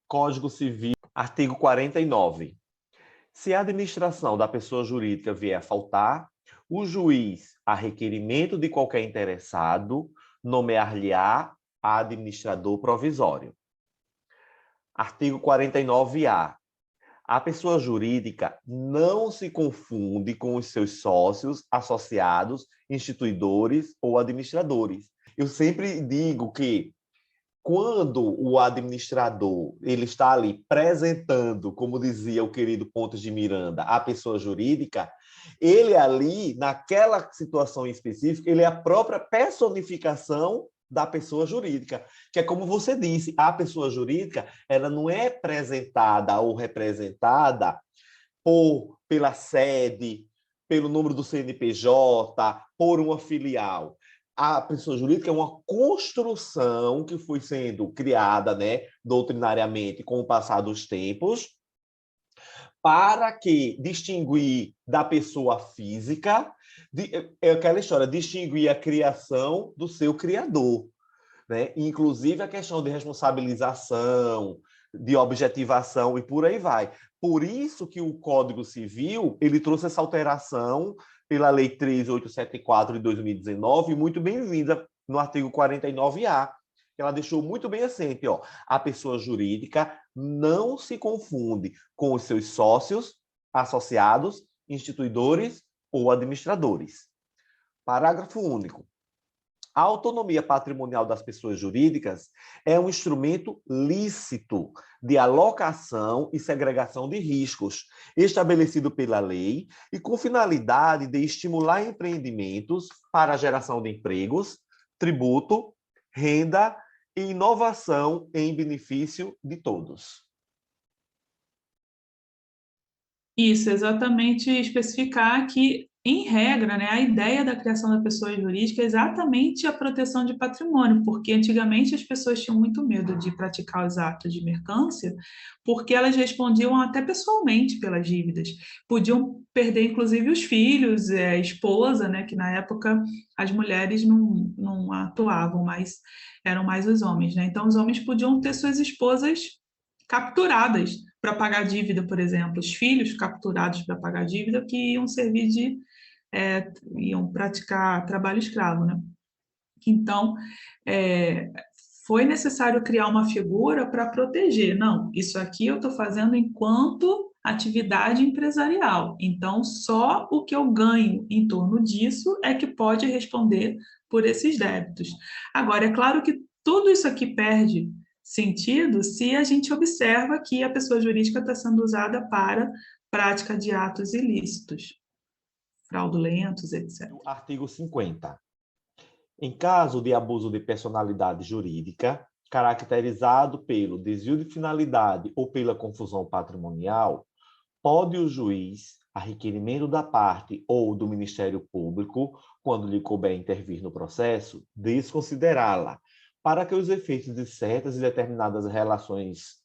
Código Civil, artigo 49. Se a administração da pessoa jurídica vier a faltar, o juiz, a requerimento de qualquer interessado, nomear-lhe-á administrador provisório. Artigo 49-A. A pessoa jurídica não se confunde com os seus sócios, associados, instituidores ou administradores. Eu sempre digo que quando o administrador ele está ali apresentando, como dizia o querido Pontes de Miranda, a pessoa jurídica, ele ali, naquela situação específica, ele é a própria personificação da pessoa jurídica, que é como você disse, a pessoa jurídica ela não é apresentada ou representada pela sede, pelo número do CNPJ, por uma filial. A pessoa jurídica é uma construção que foi sendo criada, né, doutrinariamente com o passar dos tempos, para que distinguir da pessoa física, é aquela história, distinguir a criação do seu criador, né? Inclusive a questão de responsabilização, de objetivação e por aí vai. Por isso que o Código Civil ele trouxe essa alteração pela Lei 13.874 de 2019, muito bem-vinda no artigo 49-A. Ela deixou muito bem assente, ó, a pessoa jurídica não se confunde com os seus sócios, associados, instituidores ou administradores. Parágrafo único. A autonomia patrimonial das pessoas jurídicas é um instrumento lícito de alocação e segregação de riscos, estabelecido pela lei e com finalidade de estimular empreendimentos para a geração de empregos, tributo, renda e inovação em benefício de todos. Isso, exatamente especificar que, em regra, né, a ideia da criação da pessoa jurídica é exatamente a proteção de patrimônio, porque antigamente as pessoas tinham muito medo de praticar os atos de mercância, porque elas respondiam até pessoalmente pelas dívidas. Podiam perder, inclusive, os filhos, a esposa, né, que na época as mulheres não atuavam, mas eram mais os homens, né? Então, os homens podiam ter suas esposas capturadas para pagar dívida, por exemplo, os filhos capturados para pagar dívida que iam servir iam praticar trabalho escravo, né? Então, é, foi necessário criar uma figura para proteger. Não, isso aqui eu estou fazendo enquanto atividade empresarial. Então, só o que eu ganho em torno disso é que pode responder por esses débitos. Agora, é claro que tudo isso aqui perde sentido se a gente observa que a pessoa jurídica está sendo usada para prática de atos ilícitos, fraudulentos, etc. Artigo 50. Em caso de abuso de personalidade jurídica, caracterizado pelo desvio de finalidade ou pela confusão patrimonial, pode o juiz, a requerimento da parte ou do Ministério Público, quando lhe couber intervir no processo, desconsiderá-la, para que os efeitos de certas e determinadas relações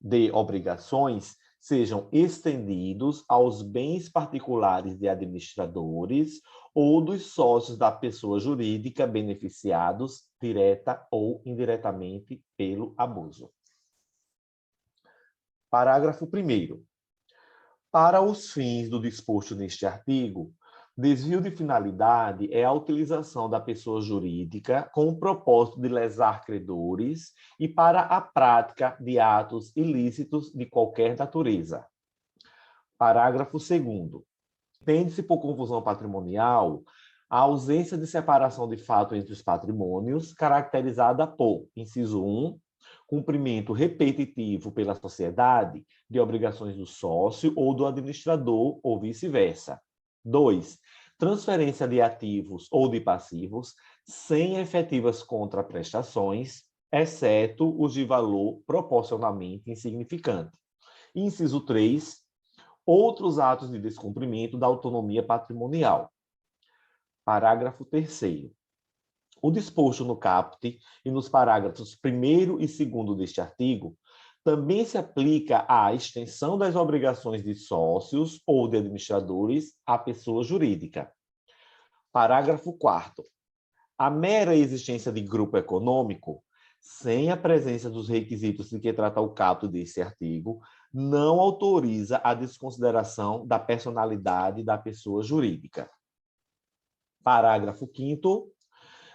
de obrigações sejam estendidos aos bens particulares de administradores ou dos sócios da pessoa jurídica beneficiados direta ou indiretamente pelo abuso. Parágrafo 1º. Para os fins do disposto neste artigo, desvio de finalidade é a utilização da pessoa jurídica com o propósito de lesar credores e para a prática de atos ilícitos de qualquer natureza. Parágrafo 2º. Entende-se por confusão patrimonial a ausência de separação de fato entre os patrimônios, caracterizada por, inciso 1, cumprimento repetitivo pela sociedade de obrigações do sócio ou do administrador, ou vice-versa. 2. Transferência de ativos ou de passivos sem efetivas contraprestações, exceto os de valor proporcionalmente insignificante. Inciso 3. Outros atos de descumprimento da autonomia patrimonial. Parágrafo 3º. O disposto no caput e nos parágrafos 1º e 2º deste artigo também se aplica à extensão das obrigações de sócios ou de administradores à pessoa jurídica. Parágrafo 4º. A mera existência de grupo econômico sem a presença dos requisitos de que trata o caput desse artigo, não autoriza a desconsideração da personalidade da pessoa jurídica. Parágrafo 5º.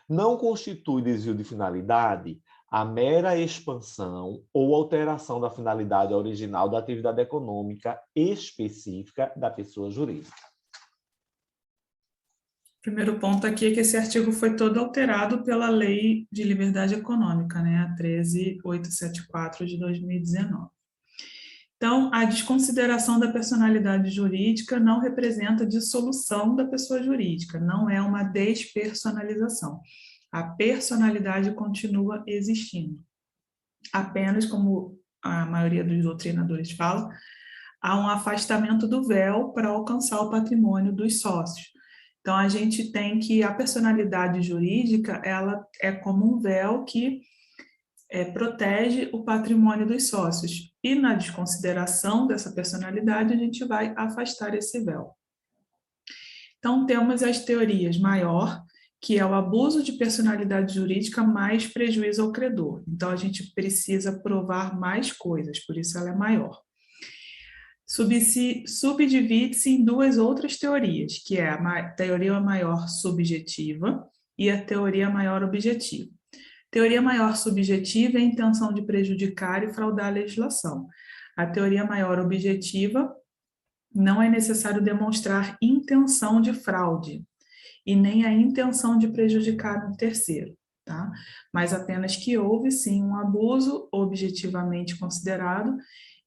Não constitui desvio de finalidade a mera expansão ou alteração da finalidade original da atividade econômica específica da pessoa jurídica. Primeiro ponto aqui é que esse artigo foi todo alterado pela Lei de Liberdade Econômica, né, a 13.874 de 2019. Então, a desconsideração da personalidade jurídica não representa dissolução da pessoa jurídica, não é uma despersonalização. A personalidade continua existindo. Apenas, como a maioria dos doutrinadores fala, há um afastamento do véu para alcançar o patrimônio dos sócios. Então, a gente tem que a personalidade jurídica, ela é como um véu que protege o patrimônio dos sócios. E na desconsideração dessa personalidade, a gente vai afastar esse véu. Então, temos as teorias maior, que é o abuso de personalidade jurídica mais prejuízo ao credor. Então, a gente precisa provar mais coisas, por isso ela é maior. Subdivide-se em duas outras teorias, que é a teoria maior subjetiva e a teoria maior objetiva. Teoria maior subjetiva é a intenção de prejudicar e fraudar a legislação. A teoria maior objetiva não é necessário demonstrar intenção de fraude e nem a intenção de prejudicar um terceiro, tá? Mas apenas que houve, sim, um abuso objetivamente considerado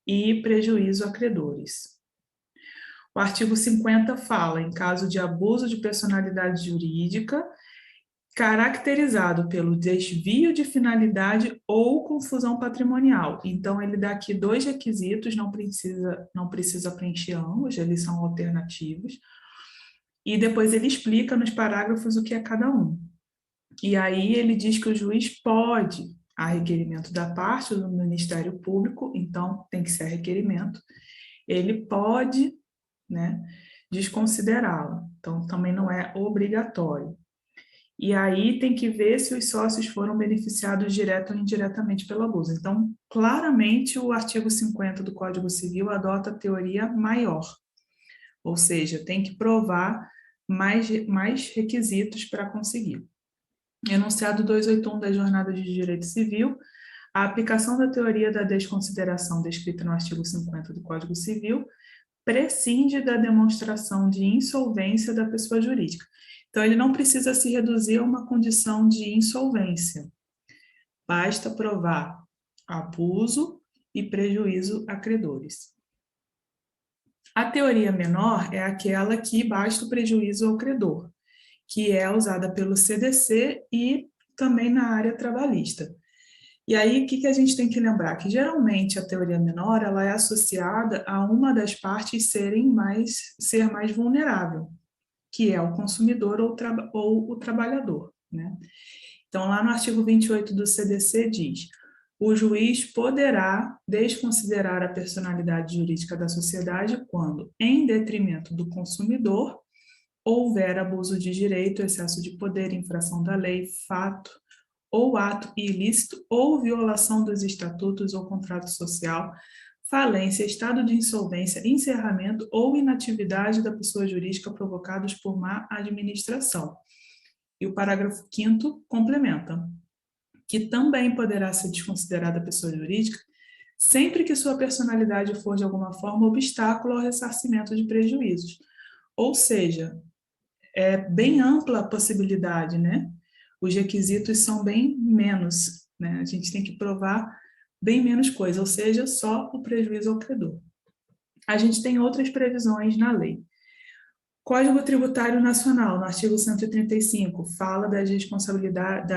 e prejuízo a credores. O artigo 50 fala em caso de abuso de personalidade jurídica caracterizado pelo desvio de finalidade ou confusão patrimonial. Então, ele dá aqui dois requisitos, não precisa preencher ambos, eles são alternativos. E depois ele explica nos parágrafos o que é cada um. E aí ele diz que o juiz pode, a requerimento da parte do Ministério Público, então tem que ser requerimento, ele pode, né, desconsiderá-la. Então, também não é obrigatório. E aí tem que ver se os sócios foram beneficiados direto ou indiretamente pelo abuso. Então, claramente, o artigo 50 do Código Civil adota a teoria maior, ou seja, tem que provar mais requisitos para conseguir. Enunciado 281 da Jornada de Direito Civil, a aplicação da teoria da desconsideração descrita no artigo 50 do Código Civil prescinde da demonstração de insolvência da pessoa jurídica. Então, ele não precisa se reduzir a uma condição de insolvência. Basta provar abuso e prejuízo a credores. A teoria menor é aquela que basta o prejuízo ao credor, que é usada pelo CDC e também na área trabalhista. E aí, o que a gente tem que lembrar? Que geralmente a teoria menor ela é associada a uma das partes ser mais vulnerável, que é o consumidor ou o trabalhador, né? Então, lá no artigo 28 do CDC diz: o juiz poderá desconsiderar a personalidade jurídica da sociedade quando, em detrimento do consumidor, houver abuso de direito, excesso de poder, infração da lei, fato ou ato ilícito ou violação dos estatutos ou contrato social, falência, estado de insolvência, encerramento ou inatividade da pessoa jurídica provocados por má administração. E o parágrafo 5º complementa, que também poderá ser desconsiderada pessoa jurídica sempre que sua personalidade for de alguma forma obstáculo ao ressarcimento de prejuízos. Ou seja, é bem ampla a possibilidade, né? Os requisitos são bem menos, né? A gente tem que provar bem menos coisa, ou seja, só o prejuízo ao credor. A gente tem outras previsões na lei. Código Tributário Nacional, no artigo 135, fala da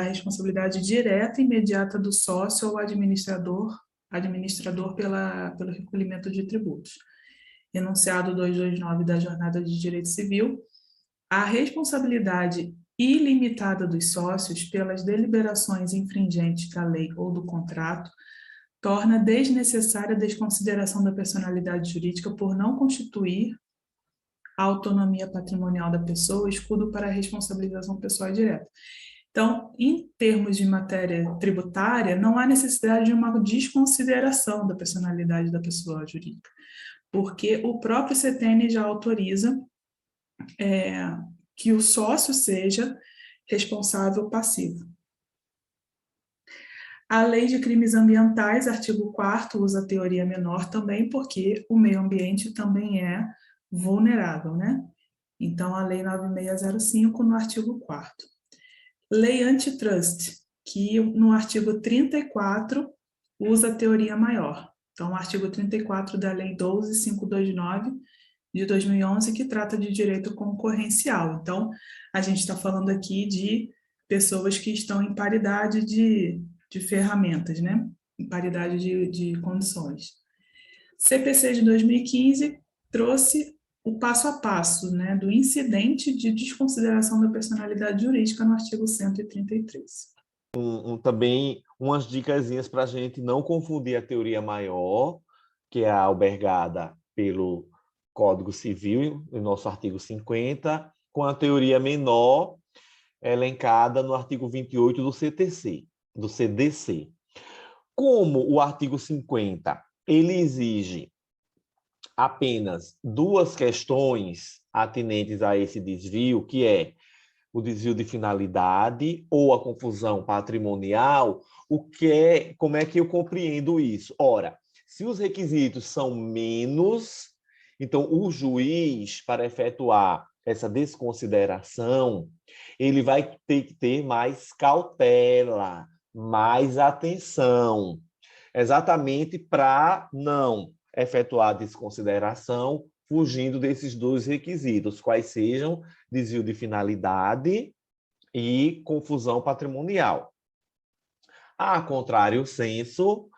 responsabilidade direta e imediata do sócio ou administrador pelo recolhimento de tributos. Enunciado 229 da Jornada de Direito Civil, a responsabilidade ilimitada dos sócios pelas deliberações infringentes da lei ou do contrato torna desnecessária a desconsideração da personalidade jurídica por não constituir a autonomia patrimonial da pessoa escudo para a responsabilização pessoal direta. Então, em termos de matéria tributária, não há necessidade de uma desconsideração da personalidade da pessoa jurídica, porque o próprio CTN já autoriza que o sócio seja responsável passivo. A Lei de Crimes Ambientais, artigo 4º, usa a teoria menor também, porque o meio ambiente também é vulnerável, né? Então, a Lei 9605, no artigo 4º. Lei Antitrust, que no artigo 34 usa a teoria maior. Então, o artigo 34 da Lei 12529 de 2011, que trata de direito concorrencial. Então, a gente está falando aqui de pessoas que estão em paridade de ferramentas, né? Em paridade de condições. CPC de 2015 trouxe o passo a passo, né, do incidente de desconsideração da personalidade jurídica no artigo 133. Também umas dicasinhas para a gente não confundir a teoria maior, que é albergada pelo Código Civil, no nosso artigo 50, com a teoria menor, elencada no artigo 28 do CDC. Como o artigo 50 ele exige apenas duas questões atinentes a esse desvio, que é o desvio de finalidade ou a confusão patrimonial, como é que eu compreendo isso? Ora, se os requisitos são menos, então o juiz, para efetuar essa desconsideração, ele vai ter que ter mais cautela, mais atenção, exatamente para não efetuar a desconsideração fugindo desses dois requisitos, quais sejam desvio de finalidade e confusão patrimonial. A contrário senso,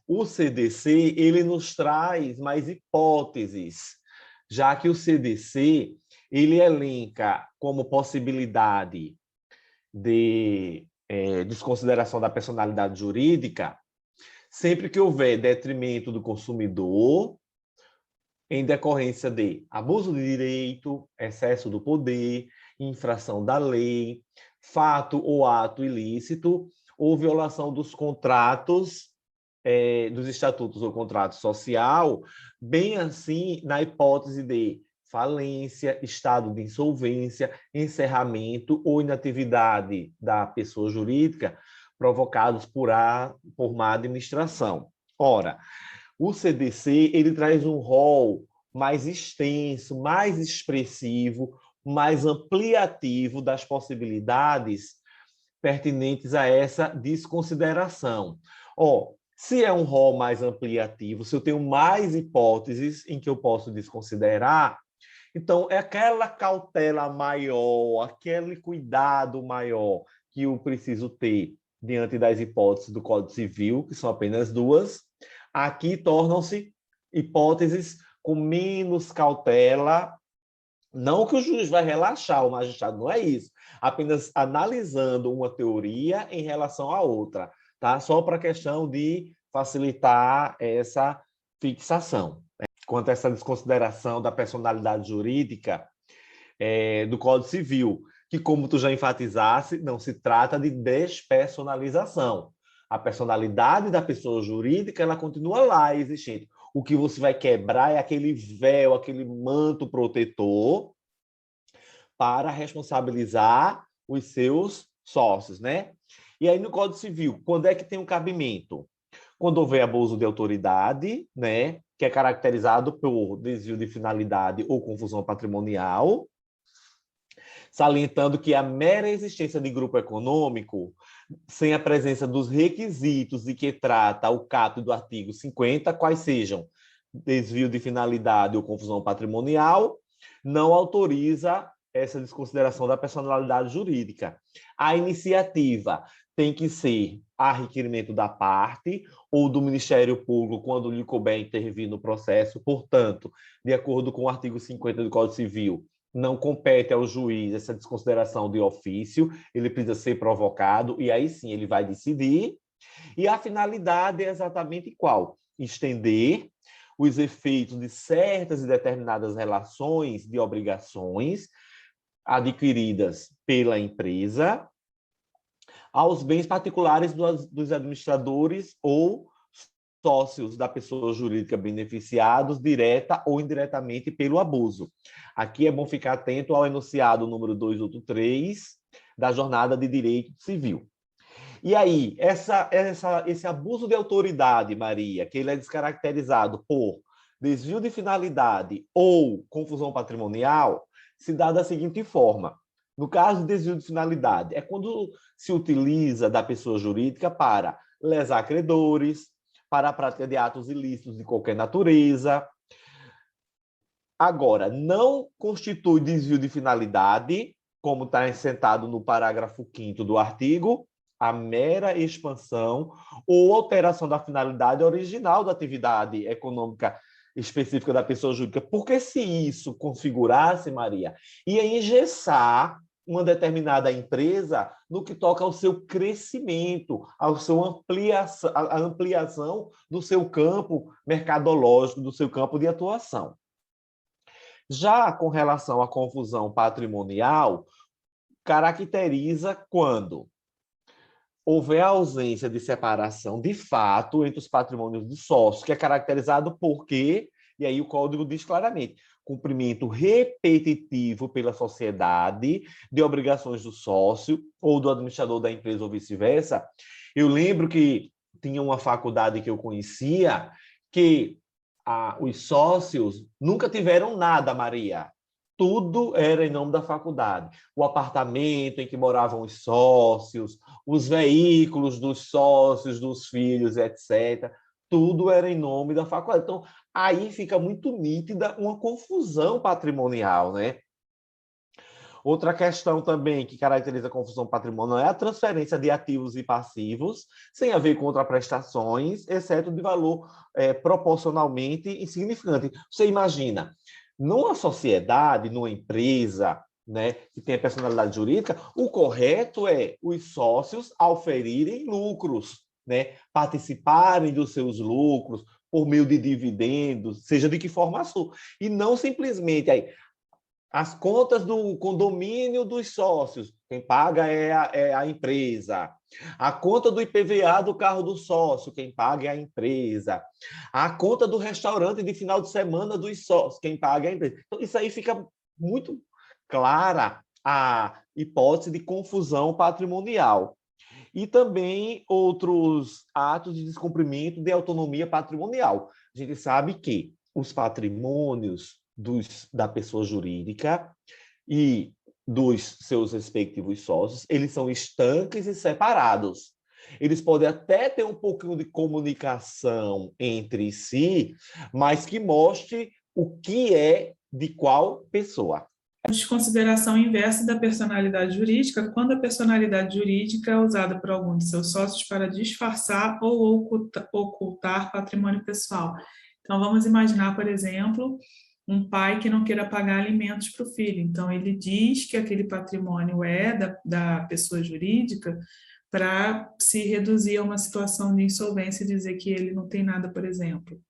o CDC ele nos traz mais hipóteses, já que o CDC ele elenca como possibilidade de desconsideração da personalidade jurídica sempre que houver detrimento do consumidor, em decorrência de abuso de direito, excesso do poder, infração da lei, fato ou ato ilícito ou violação dos contratos, dos estatutos ou contrato social, bem assim na hipótese de falência, estado de insolvência, encerramento ou inatividade da pessoa jurídica provocados por má administração. Ora, o CDC ele traz um rol mais extenso, mais expressivo, mais ampliativo das possibilidades pertinentes a essa desconsideração. Se é um rol mais ampliativo, se eu tenho mais hipóteses em que eu posso desconsiderar, então é aquela cautela maior, aquele cuidado maior que eu preciso ter diante das hipóteses do Código Civil, que são apenas duas, aqui tornam-se hipóteses com menos cautela, não que o juiz vai relaxar, o magistrado não é isso, apenas analisando uma teoria em relação à outra, tá? Só para a questão de facilitar essa fixação. Quanto a essa desconsideração da personalidade jurídica do Código Civil, que, como tu já enfatizasse, não se trata de despersonalização. A personalidade da pessoa jurídica ela continua lá existente. O que você vai quebrar é aquele véu, aquele manto protetor para responsabilizar os seus sócios, né? E aí, no Código Civil, quando é que tem um cabimento? Quando houver abuso de autoridade, né, que é caracterizado por desvio de finalidade ou confusão patrimonial, salientando que a mera existência de grupo econômico, sem a presença dos requisitos de que trata o caput do artigo 50, quais sejam desvio de finalidade ou confusão patrimonial, não autoriza essa desconsideração da personalidade jurídica. A iniciativa tem que ser a requerimento da parte ou do Ministério Público quando lhe couber intervir no processo. Portanto, de acordo com o artigo 50 do Código Civil, não compete ao juiz essa desconsideração de ofício, ele precisa ser provocado e aí sim ele vai decidir. E a finalidade é exatamente qual? Estender os efeitos de certas e determinadas relações de obrigações adquiridas pela empresa aos bens particulares dos administradores ou sócios da pessoa jurídica beneficiados, direta ou indiretamente pelo abuso. Aqui é bom ficar atento ao enunciado número 283 da Jornada de Direito Civil. E aí, esse abuso de autoridade, Maria, que ele é descaracterizado por desvio de finalidade ou confusão patrimonial, se dá da seguinte forma. No caso de desvio de finalidade, é quando se utiliza da pessoa jurídica para lesar credores, para a prática de atos ilícitos de qualquer natureza. Agora, não constitui desvio de finalidade, como está assentado no parágrafo 5º do artigo, a mera expansão ou alteração da finalidade original da atividade econômica específica da pessoa jurídica. Porque se isso configurasse, Maria, ia engessar uma determinada empresa no que toca ao seu crescimento, à ampliação do seu campo mercadológico, do seu campo de atuação. Já com relação à confusão patrimonial, caracteriza quando houver ausência de separação de fato entre os patrimônios dos sócios, que é caracterizado por quê? E aí o Código diz claramente, cumprimento repetitivo pela sociedade de obrigações do sócio ou do administrador da empresa ou vice-versa. Eu lembro que tinha uma faculdade que eu conhecia que os sócios nunca tiveram nada, Maria. Tudo era em nome da faculdade. O apartamento em que moravam os sócios, os veículos dos sócios, dos filhos, etc. Tudo era em nome da faculdade. Então, aí fica muito nítida uma confusão patrimonial, né? Outra questão também que caracteriza a confusão patrimonial é a transferência de ativos e passivos, sem haver contraprestações, exceto de valor proporcionalmente insignificante. Você imagina, numa sociedade, numa empresa, né, que tem a personalidade jurídica, o correto é os sócios auferirem lucros, né, participarem dos seus lucros por meio de dividendos, seja de que forma for, e não simplesmente aí, as contas do condomínio dos sócios, quem paga é a empresa. A conta do IPVA do carro do sócio, quem paga é a empresa. A conta do restaurante de final de semana dos sócios, quem paga é a empresa. Então, isso aí fica muito clara a hipótese de confusão patrimonial. E também outros atos de descumprimento de autonomia patrimonial. A gente sabe que os patrimônios da pessoa jurídica e dos seus respectivos sócios, eles são estanques e separados. Eles podem até ter um pouquinho de comunicação entre si, mas que mostre o que é de qual pessoa. A desconsideração inversa da personalidade jurídica, quando a personalidade jurídica é usada por algum de seus sócios para disfarçar ou ocultar patrimônio pessoal. Então, vamos imaginar, por exemplo, um pai que não queira pagar alimentos para o filho. Então, ele diz que aquele patrimônio é da pessoa jurídica para se reduzir a uma situação de insolvência e dizer que ele não tem nada, por exemplo.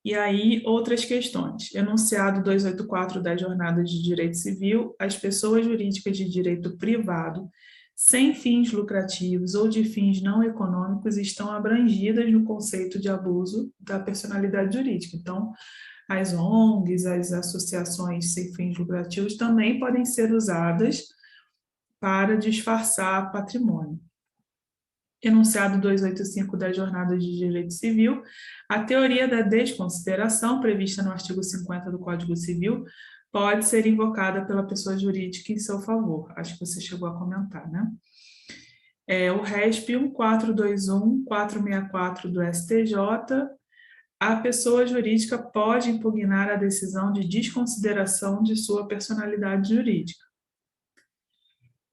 E aí, outras questões. Enunciado 284 das Jornadas de Direito Civil, as pessoas jurídicas de direito privado, sem fins lucrativos ou de fins não econômicos, estão abrangidas no conceito de abuso da personalidade jurídica. Então, as ONGs, as associações sem fins lucrativos também podem ser usadas para disfarçar patrimônio. Enunciado 285 das Jornadas de Direito Civil, a teoria da desconsideração, prevista no artigo 50 do Código Civil, pode ser invocada pela pessoa jurídica em seu favor. Acho que você chegou a comentar, né? O RESP 1421-464 do STJ, a pessoa jurídica pode impugnar a decisão de desconsideração de sua personalidade jurídica.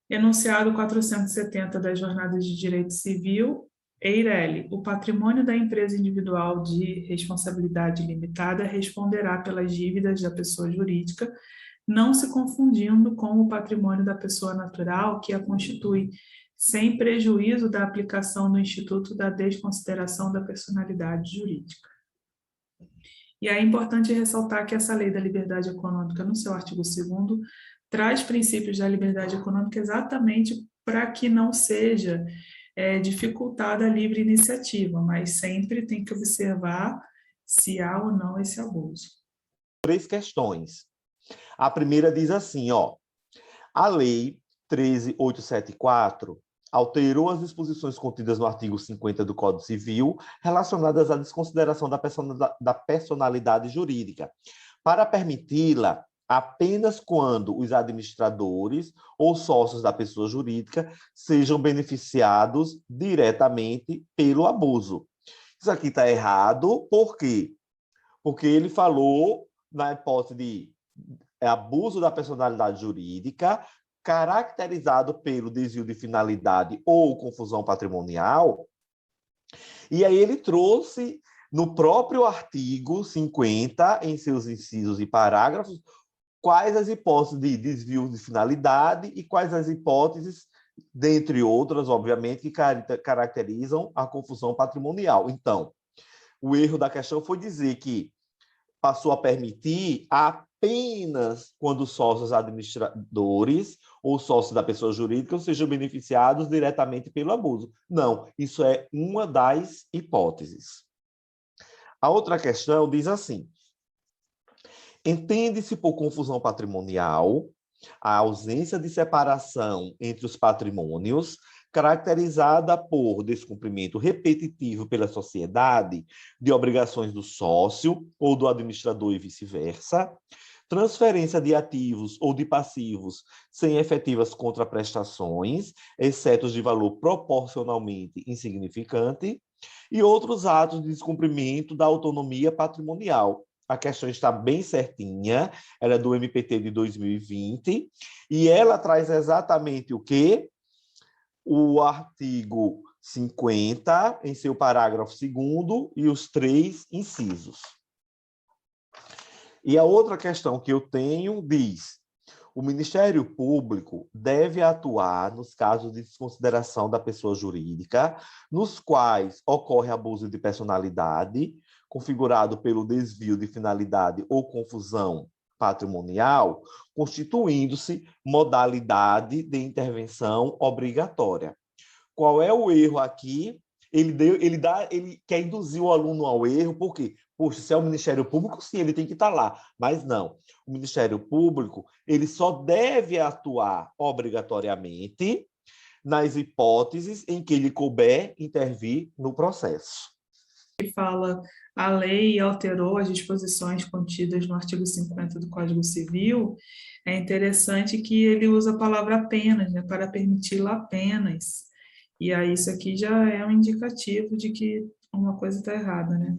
Enunciado 470 das Jornadas de Direito Civil, EIRELI, o patrimônio da empresa individual de responsabilidade limitada responderá pelas dívidas da pessoa jurídica, não se confundindo com o patrimônio da pessoa natural que a constitui, sem prejuízo da aplicação do Instituto da Desconsideração da Personalidade Jurídica. E é importante ressaltar que essa Lei da Liberdade Econômica, no seu artigo 2º, traz princípios da liberdade econômica exatamente para que não seja dificultada a livre iniciativa, mas sempre tem que observar se há ou não esse abuso. 3 questões. A primeira diz assim, ó, a Lei 13.874 alterou as disposições contidas no artigo 50 do Código Civil relacionadas à desconsideração da personalidade jurídica, para permiti-la apenas quando os administradores ou sócios da pessoa jurídica sejam beneficiados diretamente pelo abuso. Isso aqui está errado, por quê? Porque ele falou na hipótese de abuso da personalidade jurídica caracterizado pelo desvio de finalidade ou confusão patrimonial, e aí ele trouxe no próprio artigo 50, em seus incisos e parágrafos, quais as hipóteses de desvio de finalidade e quais as hipóteses, dentre outras, obviamente, que caracterizam a confusão patrimonial. Então, o erro da questão foi dizer que passou a permitir apenas quando sócios administradores ou sócios da pessoa jurídica sejam beneficiados diretamente pelo abuso. Não, isso é uma das hipóteses. A outra questão diz assim: entende-se por confusão patrimonial a ausência de separação entre os patrimônios, caracterizada por descumprimento repetitivo pela sociedade de obrigações do sócio ou do administrador e vice-versa, transferência de ativos ou de passivos sem efetivas contraprestações, exceto de valor proporcionalmente insignificante, e outros atos de descumprimento da autonomia patrimonial. A questão está bem certinha, ela é do MPT de 2020, e ela traz exatamente o quê? O artigo 50, em seu parágrafo 2º, e os 3 incisos. E a outra questão que eu tenho diz: o Ministério Público deve atuar nos casos de desconsideração da pessoa jurídica, nos quais ocorre abuso de personalidade, configurado pelo desvio de finalidade ou confusão patrimonial, constituindo-se modalidade de intervenção obrigatória. Qual é o erro aqui? Ele quer induzir o aluno ao erro, por quê? Poxa, se é o Ministério Público, sim, ele tem que estar lá. Mas não. O Ministério Público, ele só deve atuar obrigatoriamente nas hipóteses em que ele couber intervir no processo. Fala, a lei alterou as disposições contidas no artigo 50 do Código Civil, é interessante que ele usa a palavra apenas, né, para permiti-la apenas. E aí isso aqui já é um indicativo de que uma coisa está errada, né?